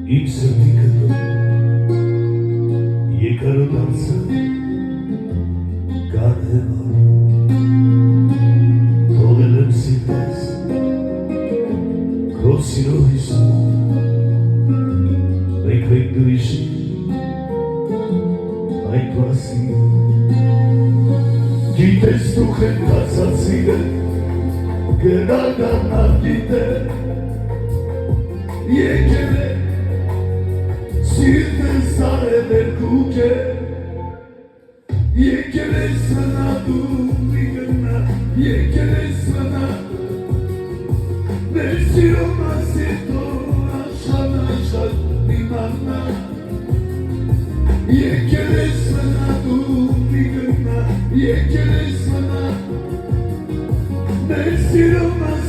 Իմ սրտի կտոր եկարոտ անցա կարևոր թողել եմ սիրտես քո սիրո հիսուն մեկ դու իշի այդ մասին գիտես դու խենթացած սիրել գնադառնալ գիտե եկել է Սիրտս արել էր քուքե եկել ես մնա դու մի գնա եկել ես մնա մեր սիրո մասին թող աշխատ իմանա եկել ես մնա դու մի գնա եկել ես մնա մեր սիրո մասին